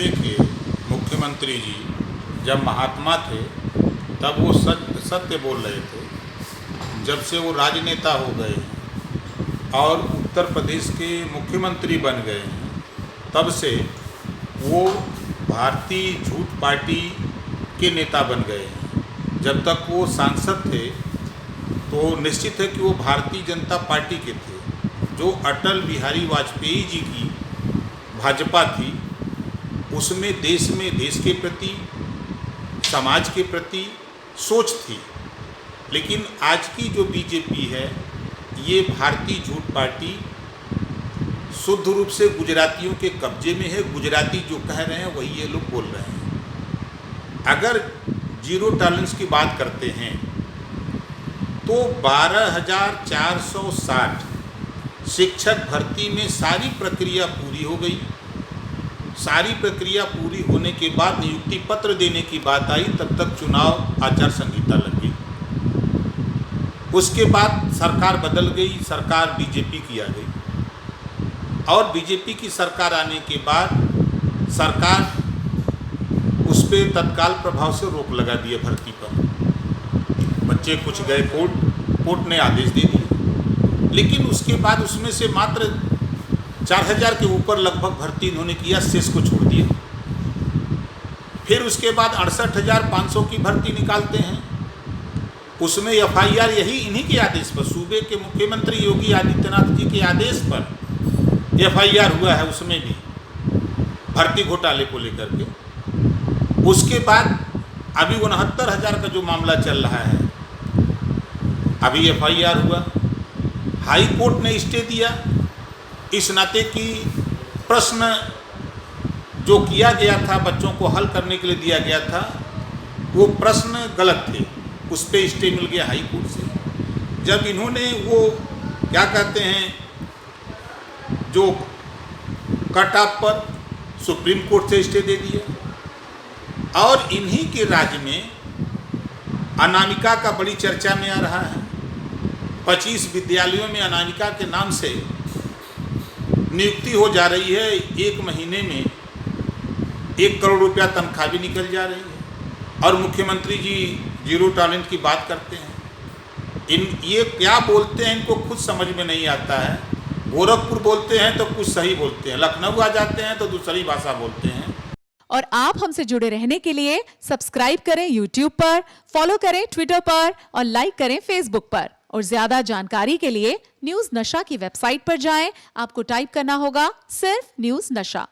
सूबे के मुख्यमंत्री जी जब महात्मा थे तब वो सत्य बोल रहे थे। जब से वो राजनेता हो गए और उत्तर प्रदेश के मुख्यमंत्री बन गए हैं, तब से वो भारतीय झूठ पार्टी के नेता बन गए हैं। जब तक वो सांसद थे तो निश्चित है कि वो भारतीय जनता पार्टी के थे। जो अटल बिहारी वाजपेयी जी की भाजपा थी, उसमें देश के प्रति, समाज के प्रति सोच थी। लेकिन आज की जो बीजेपी है, ये भारतीय झूठ पार्टी शुद्ध रूप से गुजरातियों के कब्जे में है। गुजराती जो कह रहे हैं वही ये लोग बोल रहे हैं। अगर जीरो टॉलरेंस की बात करते हैं तो 12,460 शिक्षक भर्ती में सारी प्रक्रिया पूरी हो गई। सारी प्रक्रिया पूरी होने के बाद नियुक्ति पत्र देने की बात आई, तब तक चुनाव आचार संहिता लग गई। उसके बाद सरकार बदल गई, सरकार बीजेपी की आ गई और बीजेपी की सरकार आने के बाद सरकार उस पर तत्काल प्रभाव से रोक लगा दिया भर्ती पर। बच्चे कुछ गए कोर्ट ने आदेश दे दिया, लेकिन उसके बाद उसमें से मात्र 4,000 के ऊपर लगभग भर्ती इन्होंने किया, शेष को छोड़ दिया। फिर उसके बाद 68,500 की भर्ती निकालते हैं, उसमें FIR यही इन्हीं के आदेश पर, सूबे के मुख्यमंत्री योगी आदित्यनाथ जी के आदेश पर FIR हुआ है, उसमें भी भर्ती घोटाले को लेकर के। उसके बाद अभी 69,000 का जो मामला चल रहा है, अभी FIR हुआ, हाई कोर्ट ने स्टे दिया। इस नाते कि प्रश्न जो किया गया था, बच्चों को हल करने के लिए दिया गया था, वो प्रश्न गलत थे, उस पर स्टे मिल गया हाई कोर्ट से। जब इन्होंने वो क्या कहते हैं, जो कट ऑफ पर सुप्रीम कोर्ट से स्टे दे दिया। और इन्हीं के राज्य में अनामिका का बड़ी चर्चा में आ रहा है। 25 विद्यालयों में अनामिका के नाम से नियुक्ति हो जा रही है। एक महीने में 1 करोड़ रुपया तनख्वाह भी निकल जा रही है और मुख्यमंत्री जी जीरो टॉलरेंस की बात करते हैं। ये क्या बोलते हैं, इनको खुद समझ में नहीं आता है। गोरखपुर बोलते हैं तो कुछ सही बोलते हैं, लखनऊ आ जाते हैं तो दूसरी भाषा बोलते हैं। और आप हमसे जुड़े रहने के लिए सब्सक्राइब करें YouTube पर, फॉलो करें Twitter पर और लाइक करें Facebook पर। और ज्यादा जानकारी के लिए न्यूज़ नशा की वेबसाइट पर जाएं। आपको टाइप करना होगा सिर्फ न्यूज़ नशा।